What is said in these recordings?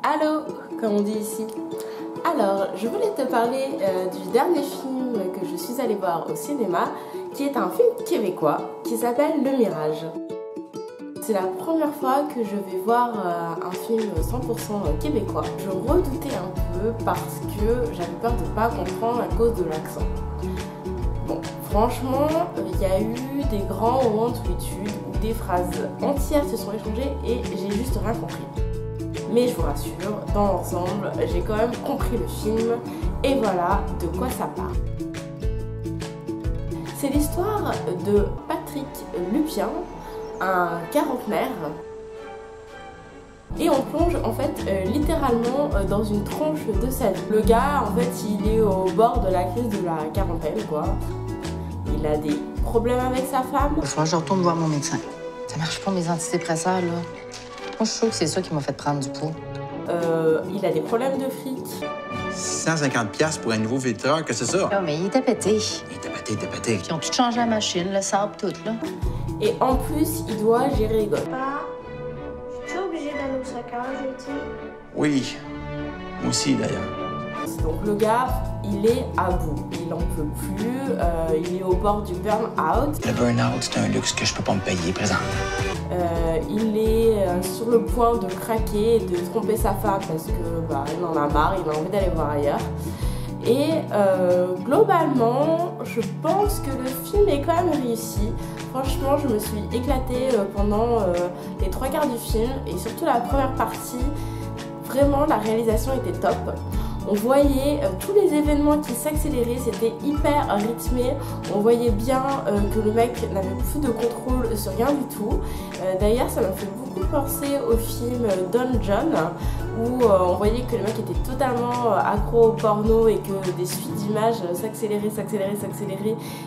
Allô, comme on dit ici. Alors, je voulais te parler du dernier film que je suis allée voir au cinéma, qui est un film québécois qui s'appelle Le Mirage. C'est la première fois que je vais voir un film 100% québécois. Je redoutais un peu parce que j'avais peur de ne pas comprendre à cause de l'accent. Bon, franchement, il y a eu des grands moments de solitude où des phrases entières se sont échangées et j'ai juste rien compris. Mais je vous rassure, dans l'ensemble, j'ai quand même compris le film et voilà de quoi ça parle. C'est l'histoire de Patrick Lupien, un quarantenaire, et on plonge en fait littéralement dans une tranche de sa vie. Le gars en fait il est au bord de la crise de la quarantaine quoi. Il a des problèmes avec sa femme. Il va falloir que je retourne voir mon médecin. Ça marche pas mes antidépresseurs là. Moi je suis sûre que c'est ça qui m'a fait prendre du poids. Il a des problèmes de fric. 150$ pour un nouveau filtreur, que c'est ça? Non mais il était pété. Il était pété. Ils ont tout changé la machine, le sable, tout là. Et en plus, il doit gérer les gosses. Papa, je suis obligée d'aller au soccer jeudi. Oui, moi aussi d'ailleurs. Donc le gars, il est à bout, il n'en peut plus, il est au bord du burn-out. Le burn-out, c'est un luxe que je peux pas me payer présent. Il est sur le point de craquer et de tromper sa femme parce que il en a marre, il a envie d'aller voir ailleurs. Et globalement, je pense que le film est quand même réussi. Franchement, je me suis éclatée pendant les 3/4 du film et surtout la première partie. Vraiment, la réalisation était top. On voyait tous les événements qui s'accéléraient, c'était hyper rythmé. On voyait bien que le mec n'avait plus de contrôle sur rien du tout. D'ailleurs, ça m'a fait beaucoup penser au film Don John, où on voyait que le mec était totalement accro au porno et que des suites d'images s'accéléraient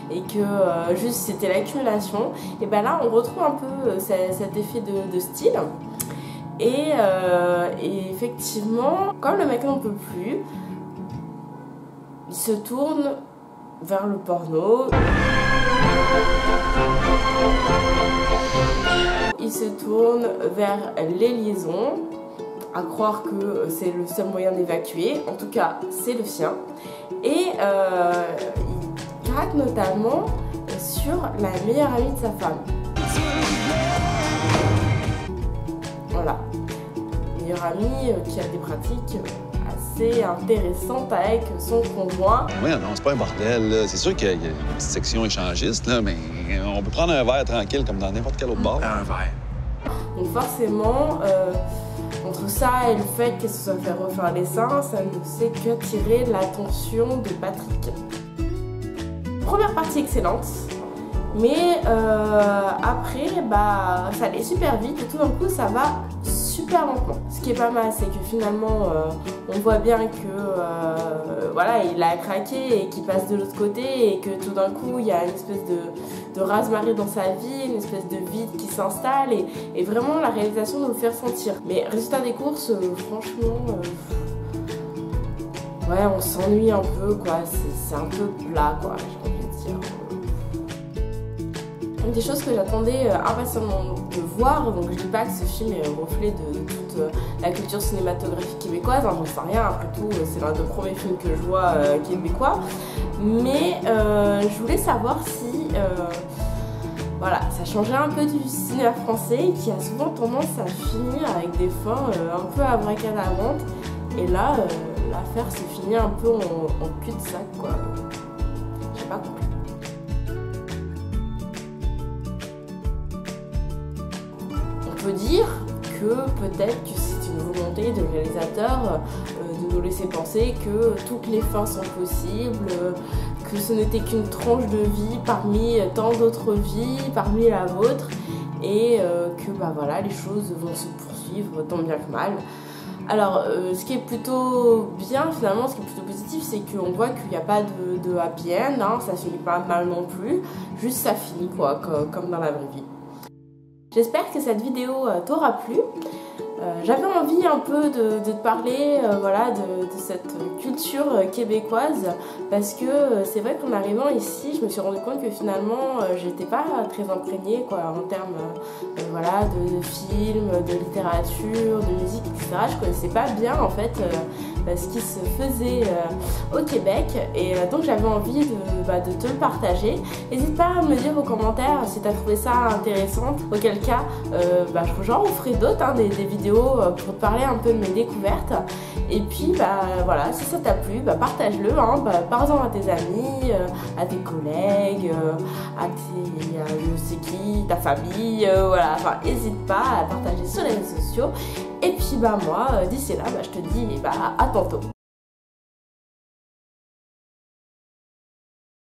et que juste c'était l'accumulation. Et ben là, on retrouve un peu cet effet de style. Et effectivement, comme le mec n'en peut plus, il se tourne vers le porno. Il se tourne vers les liaisons, à croire que c'est le seul moyen d'évacuer. En tout cas, c'est le sien. Et il craque notamment sur la meilleure amie de sa femme. Voilà, meilleure amie qui a des pratiques assez intéressantes avec son conjoint. Oui, non, c'est pas un bordel. C'est sûr qu'il y a une petite section échangiste, là, mais on peut prendre un verre tranquille comme dans n'importe quel autre bar. Un verre. Donc forcément, entre ça et le fait qu'elle se soit fait refaire les seins, ça ne fait qu'attirer l'attention de Patrick. Première partie excellente. Mais après, ça allait super vite et tout d'un coup, ça va super lentement. Ce qui est pas mal, c'est que finalement, on voit bien que voilà, il a craqué et qu'il passe de l'autre côté et que tout d'un coup, il y a une espèce de rase-marée dans sa vie, une espèce de vide qui s'installe et vraiment la réalisation nous le fait ressentir. Mais résultat des courses, franchement, ouais, on s'ennuie un peu, quoi. C'est un peu plat, quoi, j'ai envie de dire. Une des choses que j'attendais impatiemment de voir, donc je dis pas que ce film est un reflet de toute la culture cinématographique québécoise, hein, j'en sais rien, après tout c'est l'un des premiers films que je vois québécois, mais je voulais savoir si voilà, ça changeait un peu du cinéma français qui a souvent tendance à finir avec des fins un peu abracadabrantes, et là l'affaire se finit un peu en cul-de-sac quoi, j'ai pas compris. On peut dire que peut-être que c'est une volonté de réalisateur de nous laisser penser que toutes les fins sont possibles, que ce n'était qu'une tranche de vie parmi tant d'autres vies, parmi la vôtre, et que voilà, les choses vont se poursuivre tant bien que mal. Alors, ce qui est plutôt bien finalement, ce qui est plutôt positif, c'est qu'on voit qu'il n'y a pas de happy end, hein, ça finit pas mal non plus, juste ça finit quoi, comme dans la vraie vie. J'espère que cette vidéo t'aura plu. J'avais envie un peu de te parler voilà, de cette culture québécoise parce que c'est vrai qu'en arrivant ici, je me suis rendu compte que finalement j'étais pas très imprégnée quoi, en termes voilà, de films, de littérature, de musique, etc. Je connaissais pas bien en fait ce qui se faisait au Québec et donc j'avais envie de te le partager. N'hésite pas à me dire aux commentaires si tu as trouvé ça intéressant, auquel cas j'en ferai d'autres, des vidéos pour te parler un peu de mes découvertes. Et puis voilà, si ça t'a plu, partage-le, parle-en à tes amis, à tes collègues, à je sais qui, ta famille, voilà, enfin n'hésite pas à partager sur les réseaux sociaux. Et puis moi, d'ici là, je te dis à tantôt.